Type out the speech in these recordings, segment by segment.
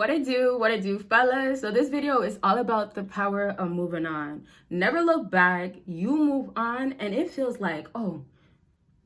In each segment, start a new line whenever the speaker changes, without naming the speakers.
What it do, fellas? So this video is all about the power of moving on. Never look back. You move on and it feels like, oh,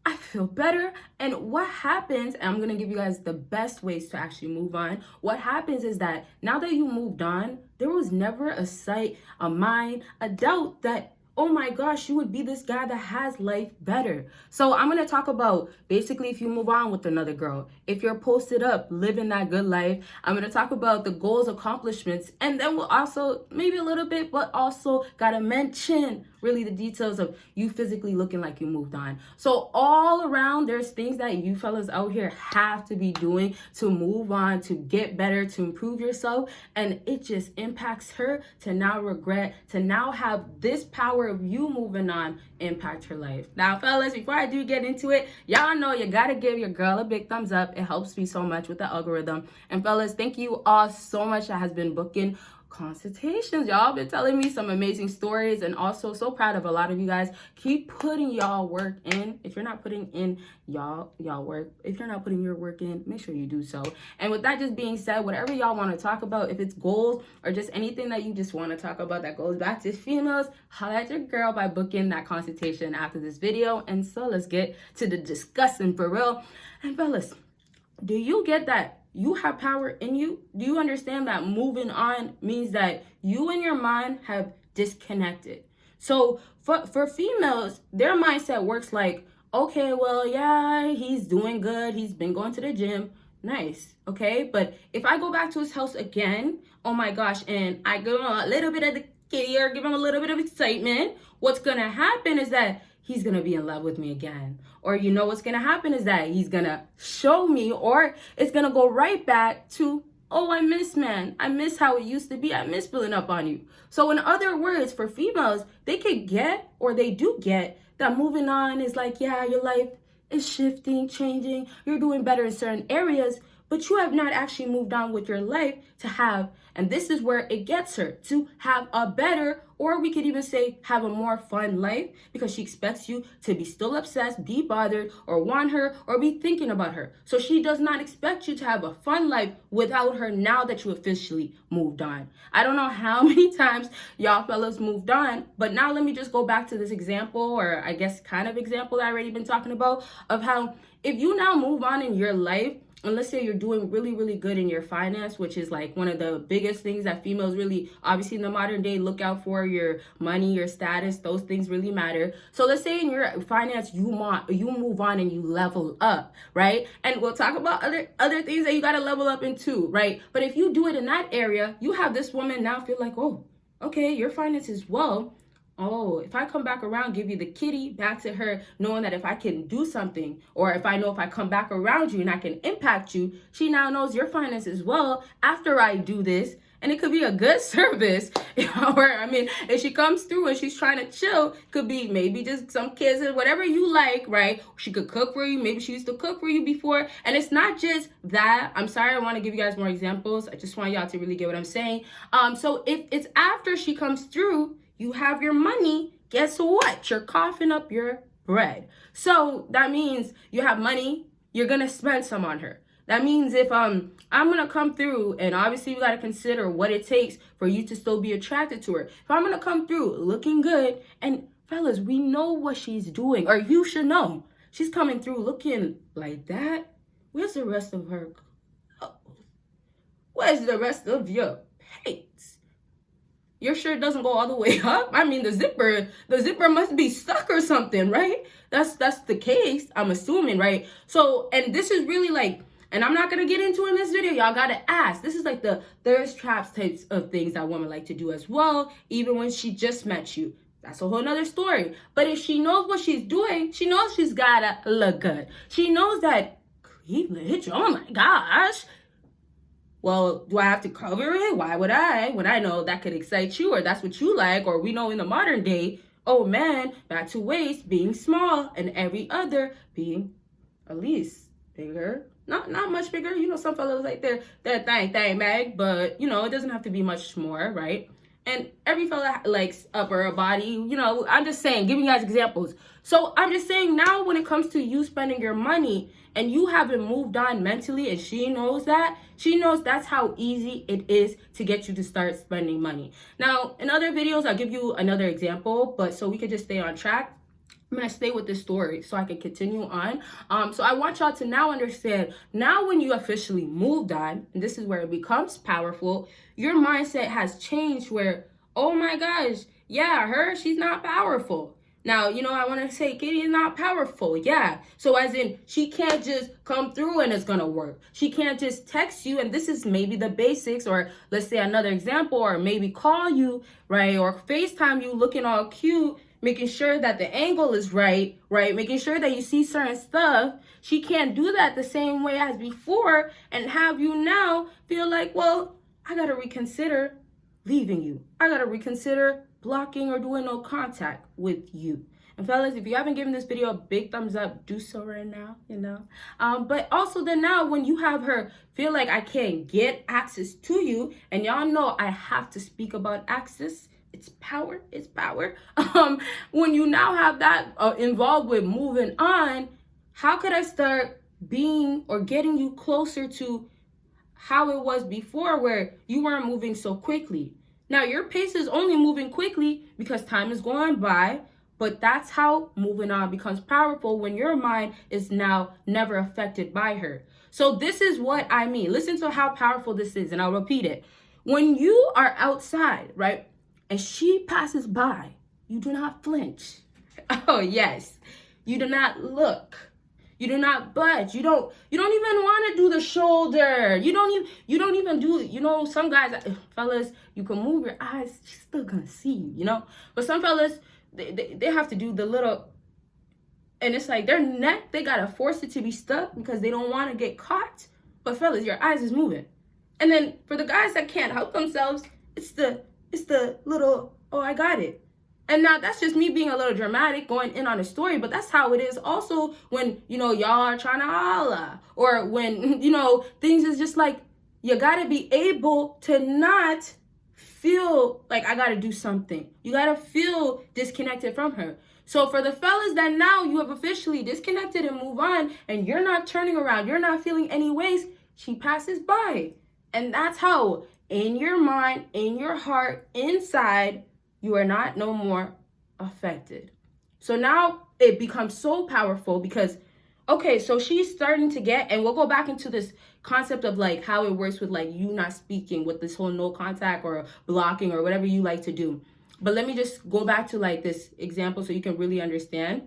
I feel better. And what happens, and I'm going to give you guys the best ways to actually move on. What happens is that now that you moved on, there was never a sight, a mind, a doubt that, oh my gosh, you would be this guy that has life better. So I'm going to talk about basically if you move on with another girl, if you're posted up, living that good life. I'm going to talk about the goals, accomplishments, and then we'll also maybe a little bit, but also got to mention really the details of you physically looking like you moved on. So all around, there's things that you fellas out here have to be doing to move on, to get better, to improve yourself. And it just impacts her to now regret, to now have this power of you moving on impact her life. Now, fellas, before I do get into it, y'all know you gotta give your girl a big thumbs up. It helps me so much with the algorithm. And fellas, thank you all so much that has been booking consultations. Y'all been telling me some amazing stories, and also so proud of a lot of you guys. Keep putting y'all work in. If you're not putting in y'all work, if you're not putting your work in, make sure you do so. And with that just being said, whatever y'all want to talk about, if it's goals or just anything that you just want to talk about that goes back to females, holla at your girl by booking that consultation after this video. And so let's get to the discussing for real. And fellas, do you get that you have power in you? Do you understand that moving on means that you and your mind have disconnected? So for females, their mindset works like, okay, well, yeah, he's doing good. He's been going to the gym. Nice. Okay. But if I go back to his house again, oh my gosh, and I give him a little bit of the kitty or give him a little bit of excitement, what's going to happen is that he's going to be in love with me again. Or you know what's going to happen is that he's going to show me, or it's going to go right back to, oh, I miss, man. I miss how it used to be. I miss pulling up on you. So in other words, for females, they could get, or they do get, that moving on is like, yeah, your life is shifting, changing. You're doing better in certain areas, but you have not actually moved on with your life to have, and this is where it gets her, to have a better, or we could even say have a more fun life, because she expects you to be still obsessed, be bothered, or want her, or be thinking about her. So she does not expect you to have a fun life without her now that you officially moved on. I don't know how many times y'all fellas moved on, but now let me just go back to this example, or I guess kind of example that I already been talking about, of how if you now move on in your life, and let's say you're doing really, really good in your finance, which is like one of the biggest things that females really, obviously in the modern day, look out for. Your money, your status, those things really matter. So let's say in your finance, you move on and you level up, right? And we'll talk about other things that you got to level up into, right? But if you do it in that area, you have this woman now feel like, oh, okay, your finances well. Oh, if I come back around, give you the kitty back to her, knowing that if I can do something, or if I know if I come back around you and I can impact you, she now knows your finances well after I do this. And it could be a good service, or I mean, if she comes through and she's trying to chill, could be maybe just some kids and whatever you like, right? She could cook for you. Maybe she used to cook for you before. And it's not just that. I'm sorry, I want to give you guys more examples. I just want y'all to really get what I'm saying. So if it's after she comes through, you have your money, guess what? You're coughing up your bread. So that means you have money, you're going to spend some on her. That means if I'm going to come through, and obviously you got to consider what it takes for you to still be attracted to her. If I'm going to come through looking good, and fellas, we know what she's doing, or you should know. She's coming through looking like that. Where's the rest of her? Where's the rest of your pants? Your shirt doesn't go all the way up. I mean, the zipper must be stuck or something, right? That's the case, I'm assuming, right? So, and this is really like, and I'm not gonna get into in this video, y'all gotta ask. This is like the thirst traps types of things that women like to do as well, even when she just met you. That's a whole nother story. But if she knows what she's doing, she knows she's gotta look good. She knows that Cleveland hit you, oh my gosh. Well, do I have to cover it? Why would I? When I know that could excite you, or that's what you like, or we know in the modern day, oh man, back to waist being small and every other being at least bigger. Not much bigger. You know, some fellas like they're thing mag, but you know, it doesn't have to be much more, right? And every fella likes upper body, you know, I'm just saying, giving you guys examples. So I'm just saying now when it comes to you spending your money and you haven't moved on mentally and she knows that's how easy it is to get you to start spending money. Now, in other videos, I'll give you another example, but so we could just stay on track. I'm gonna stay with this story so I can continue on. So I want y'all to now understand, now when you officially moved on, and this is where it becomes powerful, your mindset has changed where, oh my gosh, yeah, she's not powerful. Now, you know, I want to say Kitty is not powerful. Yeah. So as in, she can't just come through and it's going to work. She can't just text you. And this is maybe the basics, or let's say another example, or maybe call you, right? Or FaceTime you looking all cute, making sure that the angle is right? Making sure that you see certain stuff. She can't do that the same way as before and have you now feel like, well, I got to reconsider leaving you. I got to reconsider blocking or doing no contact with you. And fellas, if you haven't given this video a big thumbs up, do so right now, you know. But also then now when you have her feel like I can't get access to you, and y'all know I have to speak about access. It's power. When you now have that involved with moving on, how could I start being or getting you closer to how it was before where you weren't moving so quickly? Now, your pace is only moving quickly because time is going by, but that's how moving on becomes powerful when your mind is now never affected by her. So this is what I mean. Listen to how powerful this is, and I'll repeat it. When you are outside, right, and she passes by, you do not flinch. Oh, yes. You do not look. You do not budge. You don't even want to do the shoulder. You don't even do, you know, some guys, fellas, you can move your eyes, she's still gonna see you, you know? But some fellas, they have to do the little, and it's like their neck, they gotta force it to be stuck because they don't want to get caught. But fellas, your eyes is moving. And then for the guys that can't help themselves, it's the little, oh, I got it. And now that's just me being a little dramatic, going in on a story, but that's how it is also when, you know, y'all are trying to holla, or when, you know, things is just like, you got to be able to not feel like I got to do something. You got to feel disconnected from her. So for the fellas that now you have officially disconnected and move on, and you're not turning around, you're not feeling any ways, she passes by. And that's how in your mind, in your heart, inside, you are not no more affected. So now it becomes so powerful because, okay, so she's starting to get, and we'll go back into this concept of like how it works with like you not speaking with this whole no contact or blocking or whatever you like to do. But let me just go back to like this example so you can really understand.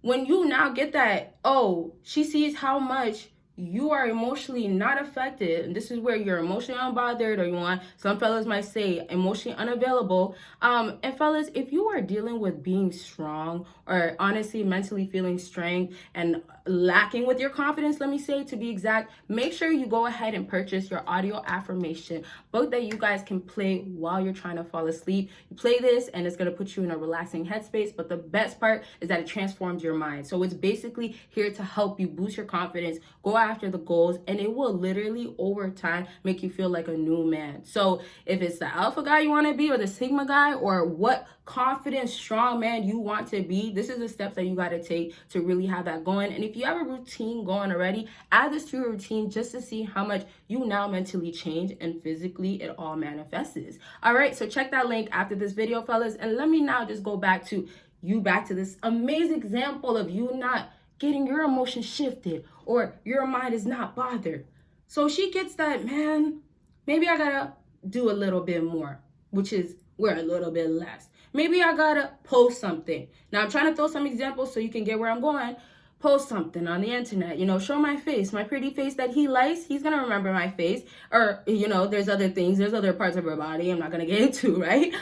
When you now get that, oh, she sees how much you are emotionally not affected, and this is where you're emotionally unbothered, or you want, some fellas might say emotionally unavailable. And fellas, if you are dealing with being strong, or honestly mentally feeling strength and lacking with your confidence, let me say to be exact, make sure you go ahead and purchase your audio affirmation book that you guys can play while you're trying to fall asleep. You play this and it's going to put you in a relaxing headspace, but the best part is that it transforms your mind. So it's basically here to help you boost your confidence, go after the goals, and it will literally over time make you feel like a new man. So if it's the alpha guy you want to be, or the sigma guy, or what confident, strong man you want to be, this is the steps that you got to take to really have that going. And if you have a routine going already, add this to your routine just to see how much you now mentally change, and physically it all manifests. All right, so check that link after this video, fellas, and let me now just go back to this amazing example of you not getting your emotions shifted, or your mind is not bothered. So she gets that, man, maybe I gotta do a little bit more, which is where a little bit less. Maybe I gotta post something. Now I'm trying to throw some examples so you can get where I'm going. Post something on the internet, you know, show my face, my pretty face that he likes. He's gonna remember my face. Or, you know, there's other things, there's other parts of her body I'm not gonna get into, right?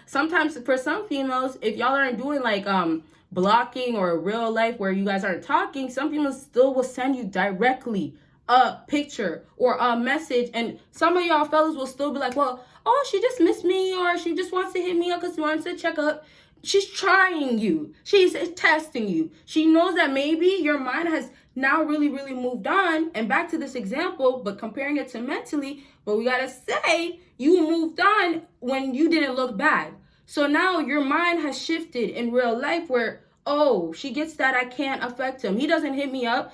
Sometimes for some females, if y'all aren't doing like blocking or real life where you guys aren't talking, some females still will send you directly a picture or a message, and some of y'all fellas will still be like, well, oh, she just missed me, or she just wants to hit me up because she wants to check up. She's trying you. She's testing you. She knows that maybe your mind has now really, really moved on. And back to this example, but comparing it to mentally, but we gotta say you moved on when you didn't look bad. So now your mind has shifted in real life where, oh, she gets that I can't affect him. He doesn't hit me up.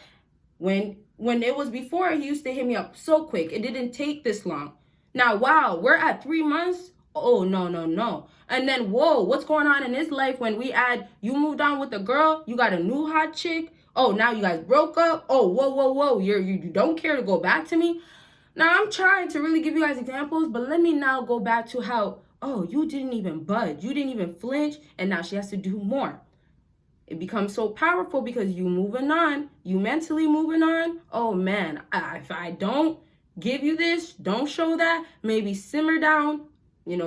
When it was before, he used to hit me up so quick. It didn't take this long. Now, wow, we're at 3 months. Oh, no, no, no. And then, whoa, what's going on in his life when we add, you moved on with a girl, you got a new hot chick. Oh, now you guys broke up. Oh, whoa, whoa, whoa. You don't care to go back to me. Now, I'm trying to really give you guys examples, but let me now go back to how, oh, you didn't even budge. You didn't even flinch. And now she has to do more. It becomes so powerful because you moving on, you mentally moving on. Oh man, if I don't give you this, don't show that, maybe simmer down,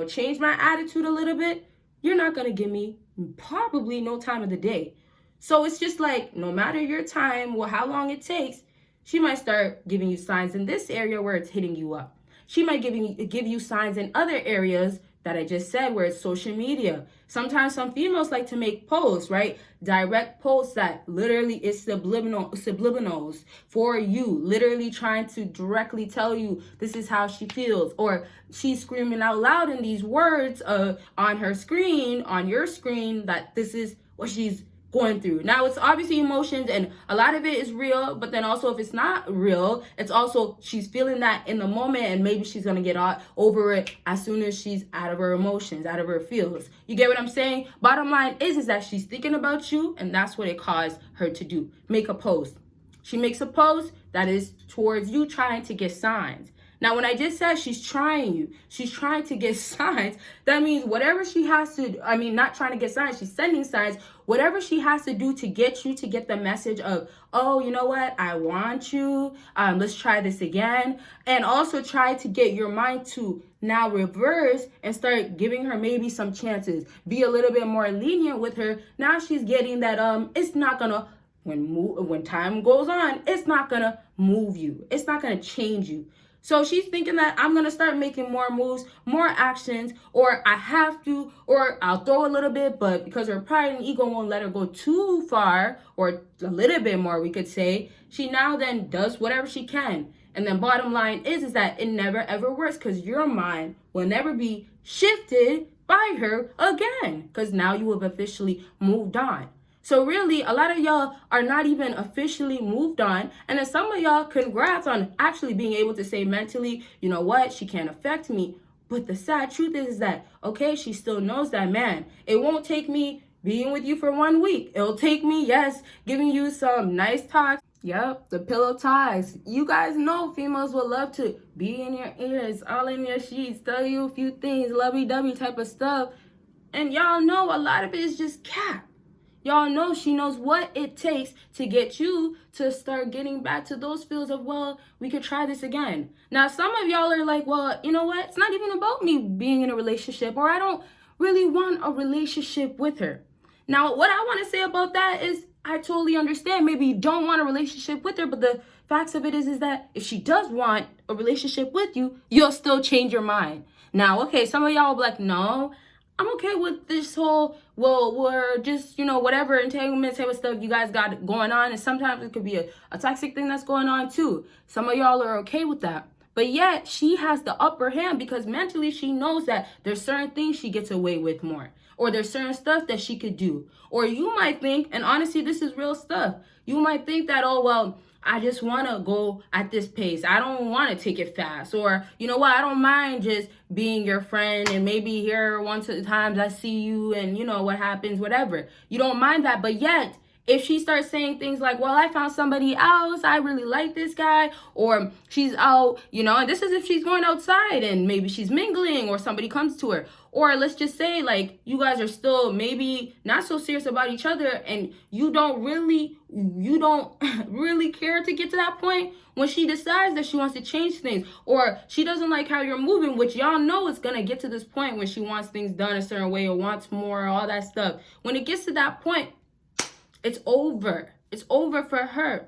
change my attitude a little bit, you're not going to give me probably no time of the day. So it's just like, no matter your time or how long it takes, she might start giving you signs in this area where it's hitting you up. She might give you signs in other areas that I just said, where it's social media. Sometimes some females like to make posts, right? Direct posts that literally is subliminals for you, literally trying to directly tell you this is how she feels, or she's screaming out loud in these words on her screen, on your screen, that this is what she's going through. Now, it's obviously emotions, and a lot of it is real, but then also if it's not real, it's also she's feeling that in the moment, and maybe she's gonna get over it as soon as she's out of her emotions, out of her feels. You get what I'm saying? Bottom line is that she's thinking about you, and that's what it caused her to do. Make a post. She makes a post that is towards you, trying to get signs. Now, when I just said she's trying you, she's trying to get signs, that means whatever she has to, not trying to get signs, she's sending signs, whatever she has to do to get you to get the message of, oh, you know what, I want you, let's try this again, and also try to get your mind to now reverse and start giving her maybe some chances, be a little bit more lenient with her. Now she's getting that it's not gonna, when time goes on, it's not gonna move you, it's not gonna change you. So she's thinking that I'm going to start making more moves, more actions, or I have to, or I'll throw a little bit, but because her pride and ego won't let her go too far, or a little bit more, we could say, she now then does whatever she can. And then bottom line is that it never ever works, because your mind will never be shifted by her again, because now you have officially moved on. So really, a lot of y'all are not even officially moved on. And then some of y'all, congrats on actually being able to say mentally, you know what, she can't affect me. But the sad truth is that, okay, she still knows that, man, it won't take me being with you for 1 week. It'll take me, yes, giving you some nice talks. Yep, the pillow talks. You guys know females will love to be in your ears, all in your sheets, tell you a few things, lovey-dovey type of stuff. And y'all know a lot of it is just cap. Y'all know she knows what it takes to get you to start getting back to those feels of, well, we could try this again. Now, some of y'all are like, well, you know what? It's not even about me being in a relationship, or I don't really want a relationship with her. Now, what I want to say about that is I totally understand. Maybe you don't want a relationship with her, but the facts of it is that if she does want a relationship with you, you'll still change your mind. Now, okay, some of y'all will be like, no, I'm okay with this whole, well, we're just, whatever entanglement type of stuff you guys got going on. And sometimes it could be a toxic thing that's going on too. Some of y'all are okay with that. But yet she has the upper hand because mentally she knows that there's certain things she gets away with more. Or there's certain stuff that she could do. Or you might think, and honestly, this is real stuff. You might think that, oh, well, I just want to go at this pace. I don't want to take it fast. Or, you know what, I don't mind just being your friend and maybe here once at times I see you and, what happens, whatever. You don't mind that. But yet, if she starts saying things like, well, I found somebody else, I really like this guy, or she's out, and this is if she's going outside and maybe she's mingling or somebody comes to her. Or let's just say, like, you guys are still maybe not so serious about each other and you don't really care to get to that point when she decides that she wants to change things, or she doesn't like how you're moving, which y'all know it's going to get to this point when she wants things done a certain way or wants more, all that stuff. When it gets to that point, it's over. It's over for her.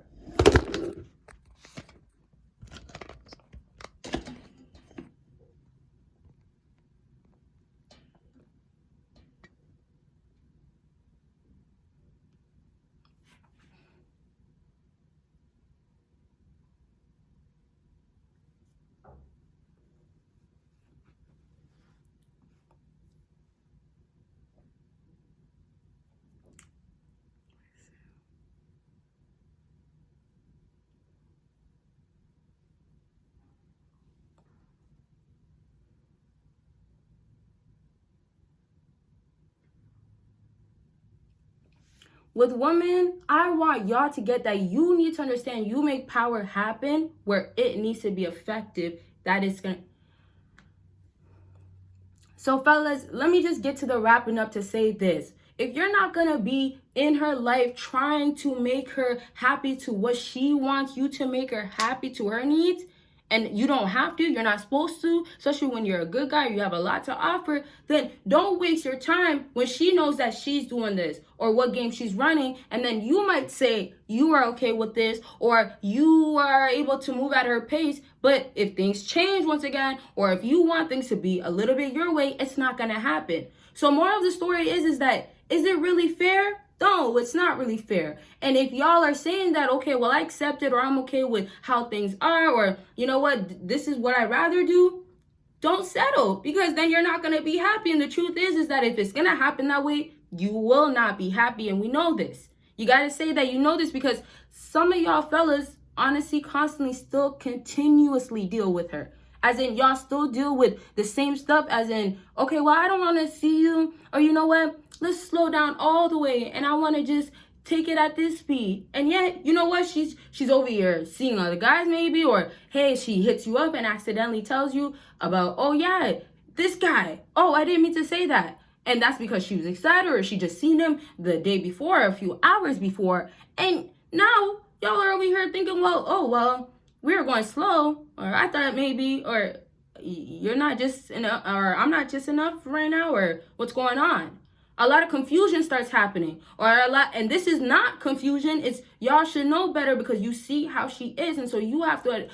with women, I want y'all to get that you need to understand you make power happen where it needs to be effective. That is going to. So fellas, let me just get to the wrapping up to say this. If you're not going to be in her life trying to make her happy to what she wants you to make her happy to her needs, and you don't have to, you're not supposed to, especially when you're a good guy, you have a lot to offer, then don't waste your time when she knows that she's doing this or what game she's running, and then you might say you are okay with this or you are able to move at her pace, but if things change once again, or if you want things to be a little bit your way, it's not going to happen. So moral of the story is that, is it really fair? No, it's not really fair. And if y'all are saying that, okay, well, I accept it, or I'm okay with how things are, or you know what, this is what I'd rather do, don't settle, because then you're not going to be happy. And the truth is that if it's going to happen that way, you will not be happy. And we know this. You got to say that you know this, because some of y'all fellas honestly constantly still continuously deal with her. As in, y'all still deal with the same stuff, as in, okay, well, I don't want to see you, or you know what, let's slow down all the way, and I want to just take it at this speed. And yet, you know what, she's over here seeing other guys maybe, or hey, she hits you up and accidentally tells you about, oh yeah, this guy, oh, I didn't mean to say that. And that's because she was excited, or she just seen him the day before, a few hours before, and now y'all are over here thinking, well, we were going slow, or I thought maybe, or you're not just enough, or I'm not just enough right now, or what's going on? A lot of confusion starts happening, and this is not confusion. It's y'all should know better, because you see how she is, and so you have to,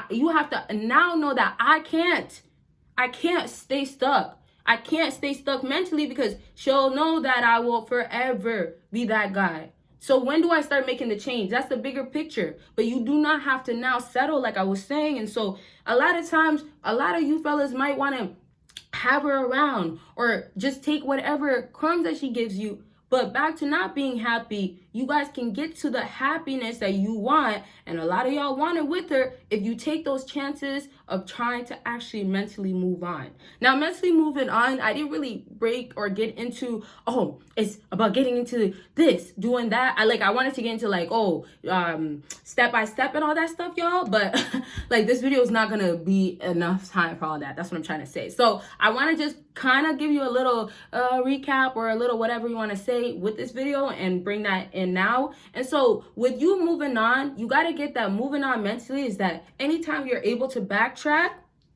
you have to now know that I can't stay stuck. I can't stay stuck mentally, because she'll know that I will forever be that guy. So when do I start making the change? That's the bigger picture. But you do not have to now settle, like I was saying. And so a lot of times, a lot of you fellas might want to have her around, or just take whatever crumbs that she gives you. But back to not being happy, you guys can get to the happiness that you want. And a lot of y'all want it with her if you take those chances of trying to actually mentally move on. Now, mentally moving on, I didn't really break or get into, oh, it's about getting into this, doing that. I wanted to get into step by step and all that stuff, y'all. But like, this video is not going to be enough time for all that. That's what I'm trying to say. So I want to just kind of give you a little recap, or a little whatever you want to say with this video, and bring that in now. And so with you moving on, you got to get that moving on mentally is that anytime you're able to backtrack,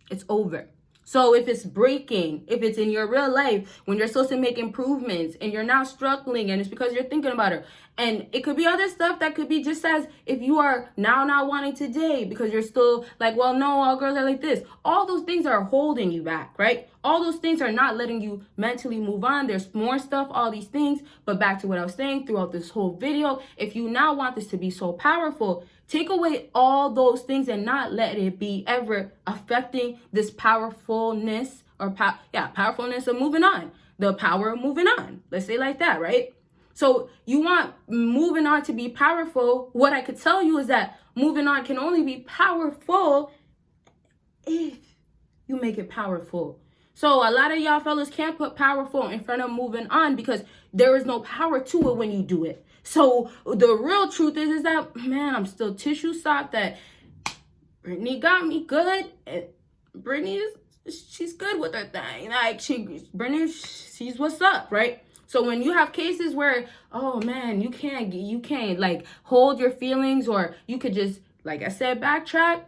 it's over. So if it's breaking, if it's in your real life, when you're supposed to make improvements and you're now struggling, and it's because you're thinking about her, and it could be other stuff that could be just as if you are now not wanting to date because you're still like, well, no, all girls are like this. All those things are holding you back, right? All those things are not letting you mentally move on. There's more stuff, all these things. But back to what I was saying throughout this whole video, if you now want this to be so powerful, take away all those things and not let it be ever affecting this powerfulness, or powerfulness of moving on. The power of moving on. Let's say like that, right? So you want moving on to be powerful. What I could tell you is that moving on can only be powerful if you make it powerful. So a lot of y'all fellas can't put powerful in front of moving on, because there is no power to it when you do it. So the real truth is that, man, I'm still tissue soft that Brittany got me good. Brittany she's good with her thing. Like Brittany, she's what's up, right? So when you have cases where, oh man, you can't like hold your feelings, or you could just, like I said, backtrack,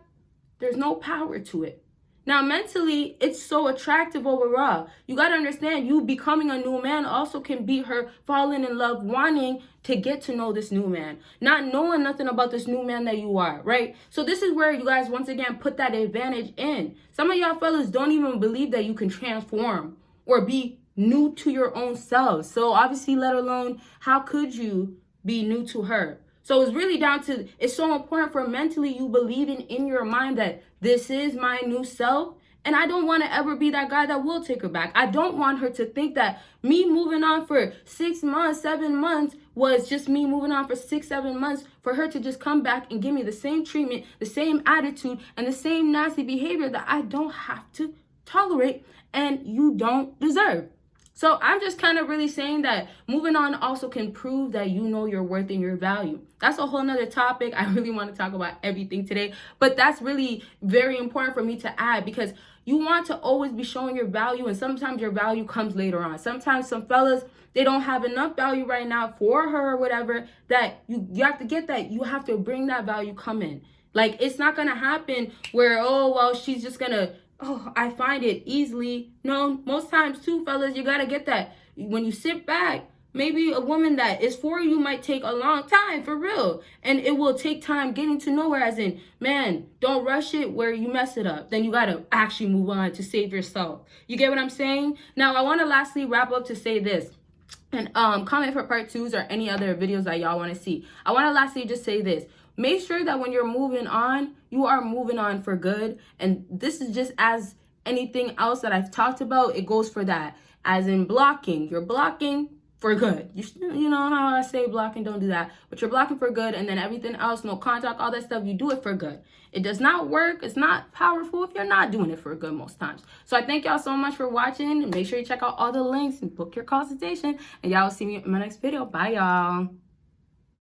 there's no power to it. Now, mentally, it's so attractive overall. You got to understand, you becoming a new man also can be her falling in love, wanting to get to know this new man, not knowing nothing about this new man that you are, right? So this is where you guys, once again, put that advantage in. Some of y'all fellas don't even believe that you can transform or be new to your own selves. So obviously, let alone, how could you be new to her? So it's really down to, it's so important for mentally you believing in your mind that this is my new self. And I don't want to ever be that guy that will take her back. I don't want her to think that me moving on for 6 months, 7 months was just me moving on for 6, 7 months for her to just come back and give me the same treatment, the same attitude, and the same nasty behavior that I don't have to tolerate and you don't deserve. So I'm just kind of really saying that moving on also can prove that you know your worth and your value. That's a whole nother topic. I really want to talk about everything today, but that's really very important for me to add, because you want to always be showing your value, and sometimes your value comes later on. Sometimes some fellas, they don't have enough value right now for her or whatever, that you have to get that. You have to bring that value come in. Like, it's not going to happen where, oh, well, she's just going to, oh, I find it easily. No, most times too, fellas, you got to get that. When you sit back, maybe a woman that is for you might take a long time, for real. And it will take time getting to know her, as in, man, don't rush it where you mess it up. Then you got to actually move on to save yourself. You get what I'm saying? Now, I want to lastly wrap up to say this. And comment for part 2s or any other videos that y'all want to see. I want to lastly just say this. Make sure that when you're moving on, you are moving on for good. And this is just as anything else that I've talked about, it goes for that. As in blocking, you're blocking for good. You know how I say blocking, don't do that. But you're blocking for good, and then everything else, no contact, all that stuff, you do it for good. It does not work. It's not powerful if you're not doing it for good most times. So I thank y'all so much for watching. And make sure you check out all the links and book your consultation. And y'all will see me in my next video. Bye, y'all.